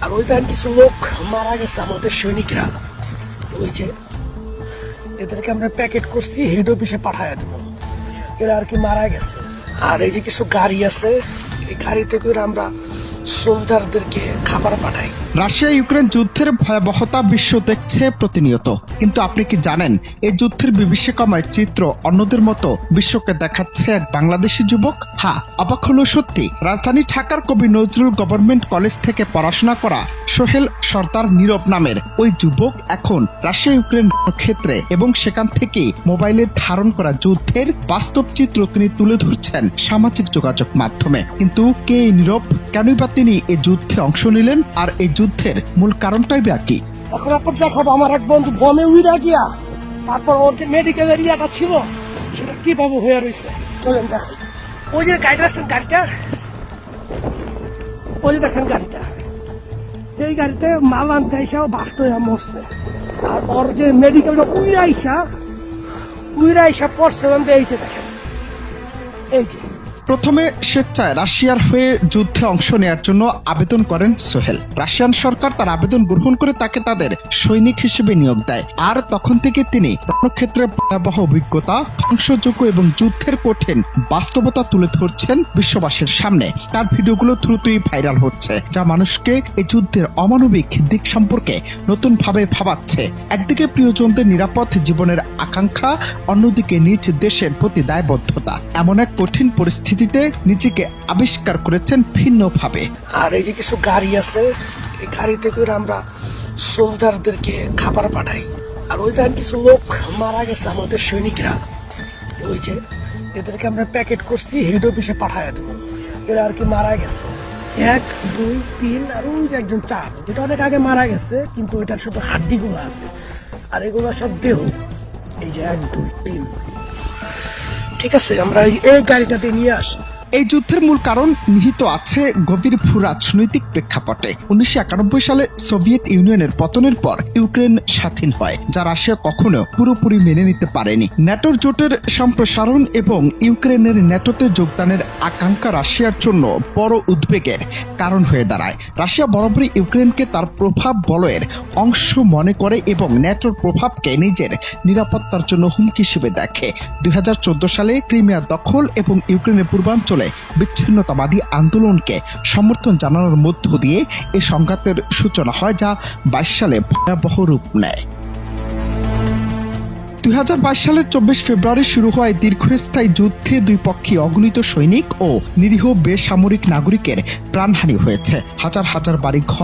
আর ওই দেখেন কিছু লোক মারা গেছে আমাদের সৈনিকরা। ওই যে এদেরকে আমরা প্যাকেট করছি, হেড অফিসে পাঠায় দেবো। এরা আর কি মারা গেছে। আর এই যে কিছু গাড়ি আছে, এই গাড়িতে করে আমরা সোলজারদেরকে খাবার পাঠাই। রাশিয়া ইউক্রেন যুদ্ধের ভয়াবহতা বিশ্ব দেখছে প্রতিনিয়ত, কিন্তু আপনি কি জানেন এই যুদ্ধের বিভীষিকাময় চিত্র অন্যদের মতো বিশ্বকে দেখাচ্ছে এক বাংলাদেশি যুবক? হ্যাঁ, অবাক হলো সত্যি। রাজধানী ঢাকার কবি নজরুল গভর্নমেন্ট কলেজ থেকে পড়াশোনা করা সোহেল সর্দার নীরব নামের ওই যুবক এখন রাশিয়া ইউক্রেন ক্ষেত্রে এবং সেখান থেকে মোবাইলে ধারণ করা যুদ্ধের বাস্তব চিত্র তিনি তুলে ধরছেন সামাজিক যোগাযোগ মাধ্যমে। কিন্তু কে এই নীরব? কেনই বা তিনি এই যুদ্ধে অংশ নিলেন? আর এই যুদ্ধের মূল কারণটাই বা কি? এখন আপনার দেখাবো আমার এক বন্ধু বমে উইরা গিয়া, তারপর ওর যে মেডিকেলের ইয়াটা ছিল সেটা কিভাবে হয়ে রয়েছে। চলেন দেখেন। ওই যে গাড়িটা আসছেন, গাড়িটা ওই যে দেখেন গাড়িটা, এই গাড়িতে মাল আনতে আইসাও বাস্ট হয়ে মরছে। আর ওর যে মেডিকেলটা উইরা আইসা পড়ছে, এই যে দেখেন, এই যে প্রথমে স্বেচ্ছায় রাশিয়ার হয়ে যুদ্ধে অংশ নেয়ার জন্য আবেদন করেন সোহেল। রাশিয়ান সরকার তার আবেদন গ্রহণ করে তাকে তাদের সৈনিক হিসেবে নিয়োগ দেয়। আর তখন থেকে তিনি রণক্ষেত্রের ভয়াবহ অভিজ্ঞতা, ধ্বংসযোগ্য এবং যুদ্ধের কঠিন বাস্তবতা তুলে ধরছেন বিশ্ববাসীর সামনে। তার ভিডিওগুলো দ্রুতই ভাইরাল হচ্ছে, যা মানুষকে এই যুদ্ধের অমানবিক দিক সম্পর্কে নতুন ভাবে ভাবাচ্ছে। একদিকে প্রিয়জনদের নিরাপদ জীবনের আকাঙ্ক্ষা, অন্যদিকে নিজ দেশের প্রতি দায়বদ্ধতা। এমন এক কঠিন পরিস্থিতিতে নিজেকে আবিষ্কার করেছেন ভিন্নভাবে। আর এই যে কিছু গাড়ি আছে, এই গাড়িতে করে আমরা সোলজারদেরকে খাবার পাঠাই। আর ওই দেখেন কিছু লোক মারা গেছে আমাদের সৈনিকরা। ওই যে এদেরকে আমরা প্যাকেট করছি, হেড অফিসে পাঠায় দেবো। এরা আর কি মারা গেছে 1, 2, 3, আর ওই যে একজন 4, যেটা অনেক আগে মারা গেছে, কিন্তু ওইটার শুধু হাড্ডিগুলো আছে। আর এগুলো সব দেহ। এই যে 1, 2, 3। ঠিক আছে, আমরা এই গাড়িটাতে নিয়ে আসি। এই যুদ্ধের মূল কারণ নিহিত আছে গভীর ভূরাজনৈতিক প্রেক্ষাপটে। 1991 সালে সোভিয়েত ইউনিয়নের পতনের পর ইউক্রেন স্বাধীন হয়, যা রাশিয়া কখনো পুরোপুরি মেনে নিতে পারেনি। ন্যাটোর জোটের সম্প্রসারণ এবং ইউক্রেনের ন্যাটোতে যোগদানের আকাঙ্ক্ষা রাশিয়ার জন্য বড় উদ্বেগের কারণ হয়ে দাঁড়ায়। রাশিয়া বরাবরই ইউক্রেনকে তার প্রভাব বলয়ের অংশ মনে করে এবং ন্যাটোর প্রভাবকে নিজের নিরাপত্তার জন্য হুমকি হিসেবে দেখে। 2014 সালে ক্রিমিয়া দখল এবং ইউক্রেনের পূর্বাঞ্চলে বিচ্ছিন্নতাবাদী আন্দোলনকে সমর্থন জানানোর মধ্য দিয়ে এই সংঘাতের সূচনা হয়, যা 22 সালে ভয়াবহ রূপ নেয়। 2022 সালের 24 ফেব্রুয়ারি শুরু হয় দীর্ঘস্থায়ী যুদ্ধে দুই পক্ষে অগণিত সৈনিক ও নিরীহ বেসামরিক নাগরিকের প্রাণহানি হয়েছে। হাজার হাজার বাড়ি ঘর